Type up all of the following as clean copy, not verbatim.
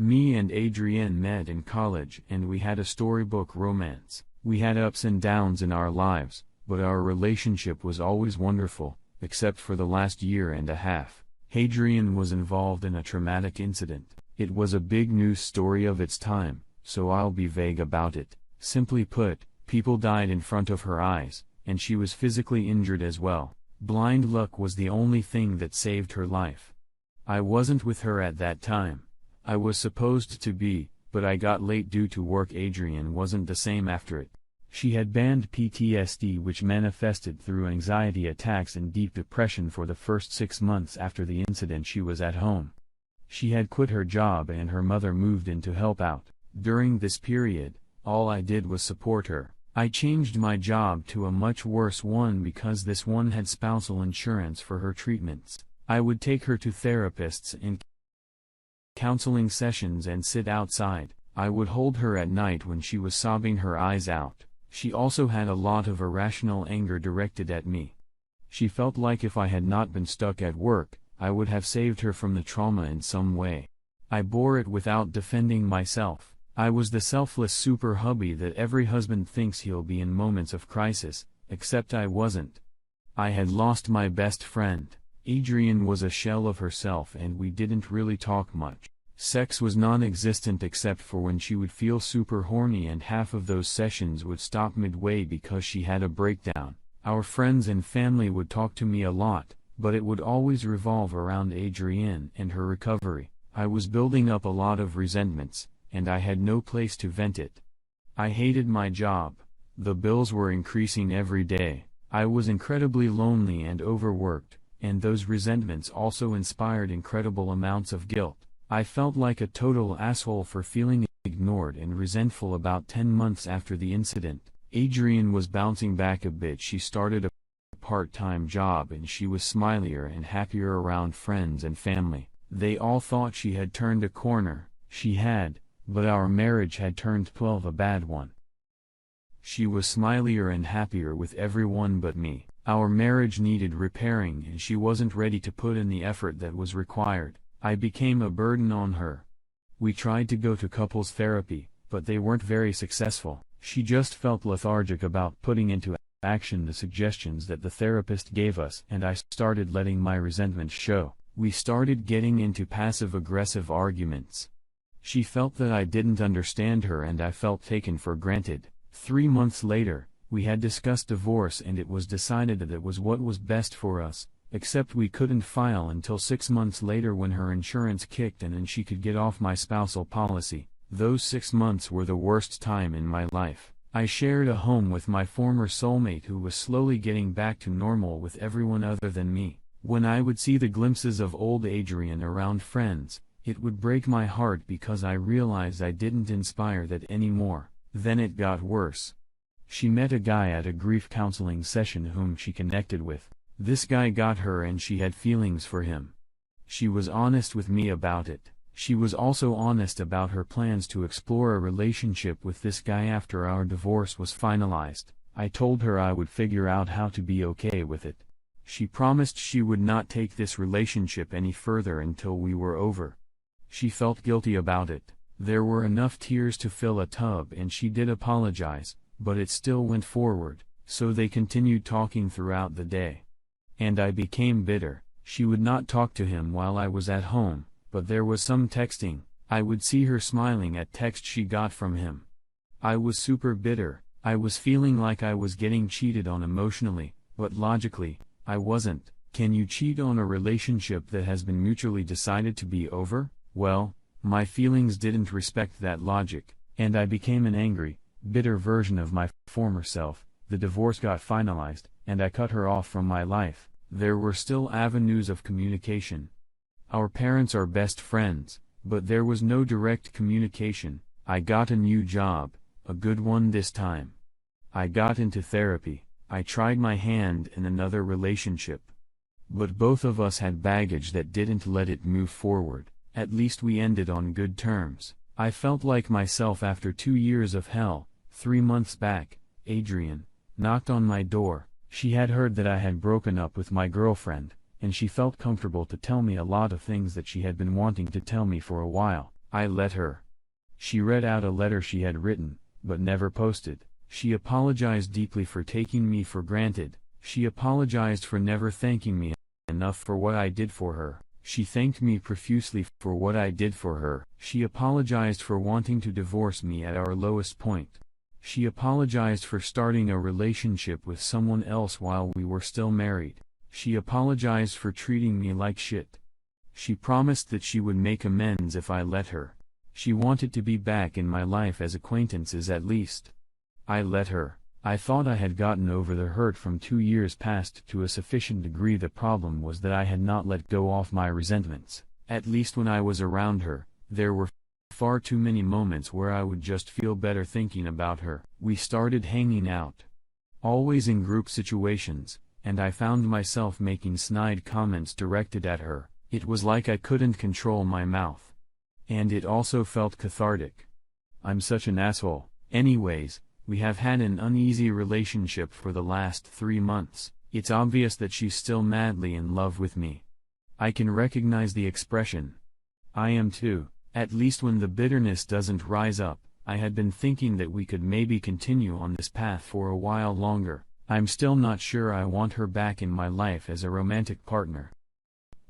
Me and Adrienne met in college and we had a storybook romance. We had ups and downs in our lives, but our relationship was always wonderful, except for the last year and a half. Adrienne was involved in a traumatic incident. It was a big news story of its time, so I'll be vague about it. Simply put, people died in front of her eyes, and she was physically injured as well. Blind luck was the only thing that saved her life. I wasn't with her at that time. I was supposed to be, but I got late due to work. Adrienne wasn't the same after it. She had banned PTSD, which manifested through anxiety attacks and deep depression for the first 6 months after the incident. She was at home. She had quit her job and her mother moved in to help out. During this period, all I did was support her. I changed my job to a much worse one because this one had spousal insurance for her treatments. I would take her to therapists and counseling sessions and sit outside. I would hold her at night when she was sobbing her eyes out. She also had a lot of irrational anger directed at me. She felt like if I had not been stuck at work, I would have saved her from the trauma in some way. I bore it without defending myself. I was the selfless super hubby that every husband thinks he'll be in moments of crisis, except I wasn't. I had lost my best friend. Adrienne was a shell of herself and we didn't really talk much. Sex was non-existent except for when she would feel super horny, and half of those sessions would stop midway because she had a breakdown. Our friends and family would talk to me a lot, but it would always revolve around Adrienne and her recovery. I was building up a lot of resentments, and I had no place to vent it. I hated my job. The bills were increasing every day. I was incredibly lonely and overworked, and those resentments also inspired incredible amounts of guilt. I felt like a total asshole for feeling ignored and resentful. About 10 months after the incident, Adrienne was bouncing back a bit. She started a part-time job and she was smilier and happier around friends and family. They all thought she had turned a corner. She had, but our marriage had turned 12, a bad one. She was smilier and happier with everyone but me. Our marriage needed repairing and she wasn't ready to put in the effort that was required. I became a burden on her. We tried to go to couples therapy, but they weren't very successful. She just felt lethargic about putting into action the suggestions that the therapist gave us, and I started letting my resentment show. We started getting into passive-aggressive arguments. She felt that I didn't understand her and I felt taken for granted. 3 months later, we had discussed divorce and it was decided that it was what was best for us, except we couldn't file until 6 months later when her insurance kicked in and she could get off my spousal policy. Those 6 months were the worst time in my life. I shared a home with my former soulmate who was slowly getting back to normal with everyone other than me. When I would see the glimpses of old Adrienne around friends, it would break my heart because I realized I didn't inspire that anymore. Then it got worse. She met a guy at a grief counseling session whom she connected with. This guy got her and she had feelings for him. She was honest with me about it. She was also honest about her plans to explore a relationship with this guy after our divorce was finalized. I told her I would figure out how to be okay with it. She promised she would not take this relationship any further until we were over. She felt guilty about it. There were enough tears to fill a tub and she did apologize, but it still went forward, so they continued talking throughout the day. And I became bitter. She would not talk to him while I was at home, but there was some texting. I would see her smiling at texts she got from him. I was super bitter. I was feeling like I was getting cheated on emotionally, but logically, I wasn't. Can you cheat on a relationship that has been mutually decided to be over? Well, my feelings didn't respect that logic, and I became an angry, bitter version of my former self. The divorce got finalized, and I cut her off from my life. There were still avenues of communication. Our parents are best friends, but there was no direct communication. I got a new job, a good one this time. I got into therapy. I tried my hand in another relationship. But both of us had baggage that didn't let it move forward. At least we ended on good terms. I felt like myself after 2 years of hell. 3 months back, Adrienne knocked on my door. She had heard that I had broken up with my girlfriend, and she felt comfortable to tell me a lot of things that she had been wanting to tell me for a while. I let her. She read out a letter she had written, but never posted. She apologized deeply for taking me for granted. She apologized for never thanking me enough for what I did for her. She thanked me profusely for what I did for her. She apologized for wanting to divorce me at our lowest point. She apologized for starting a relationship with someone else while we were still married. She apologized for treating me like shit. She promised that she would make amends if I let her. She wanted to be back in my life as acquaintances at least. I let her. I thought I had gotten over the hurt from 2 years past to a sufficient degree. The problem was that I had not let go of my resentments. At least when I was around her, there were far too many moments where I would just feel better thinking about her. We started hanging out. Always in group situations, and I found myself making snide comments directed at her. It was like I couldn't control my mouth. And it also felt cathartic. I'm such an asshole. Anyways, we have had an uneasy relationship for the last 3 months. It's obvious that she's still madly in love with me. I can recognize the expression. I am too, at least when the bitterness doesn't rise up. I had been thinking that we could maybe continue on this path for a while longer. I'm still not sure I want her back in my life as a romantic partner.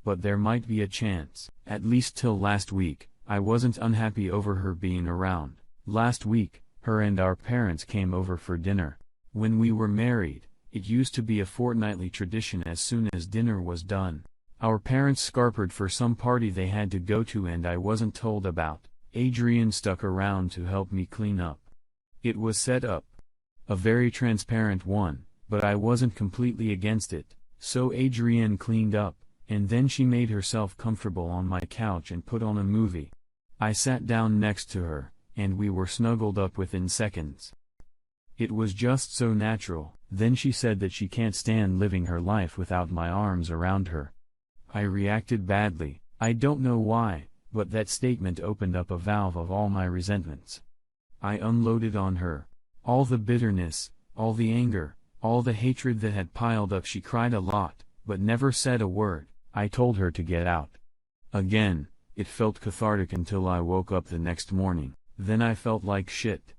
But there might be a chance. At least till last week, I wasn't unhappy over her being around. Last week, her and our parents came over for dinner. When we were married, it used to be a fortnightly tradition as soon as dinner was done. Our parents scarpered for some party they had to go to and I wasn't told about. Adrian stuck around to help me clean up. It was set up. A very transparent one, but I wasn't completely against it. So Adrienne cleaned up, and then she made herself comfortable on my couch and put on a movie. I sat down next to her, and we were snuggled up within seconds. It was just so natural. Then she said that she can't stand living her life without my arms around her. I reacted badly. I don't know why, but that statement opened up a valve of all my resentments. I unloaded on her. All the bitterness, all the anger, all the hatred that had piled up. She cried a lot, but never said a word. I told her to get out. Again, it felt cathartic until I woke up the next morning. Then I felt like shit.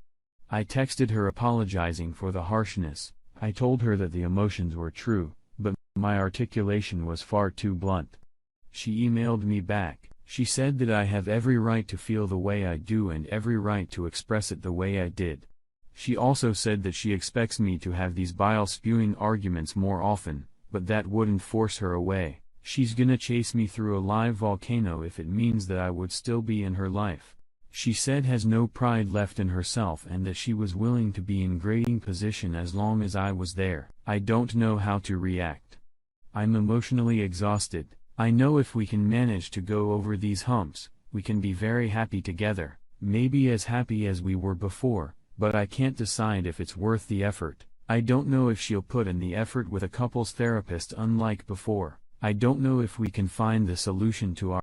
I texted her apologizing for the harshness. I told her that the emotions were true, but my articulation was far too blunt. She emailed me back. She said that I have every right to feel the way I do and every right to express it the way I did. She also said that she expects me to have these bile-spewing arguments more often, but that wouldn't force her away. She's gonna chase me through a live volcano if it means that I would still be in her life. She said has no pride left in herself and that she was willing to be in grading position as long as I was there. I don't know how to react. I'm emotionally exhausted. I know if we can manage to go over these humps, we can be very happy together, maybe as happy as we were before, but I can't decide if it's worth the effort. I don't know if she'll put in the effort with a couples therapist unlike before. I don't know if we can find the solution to our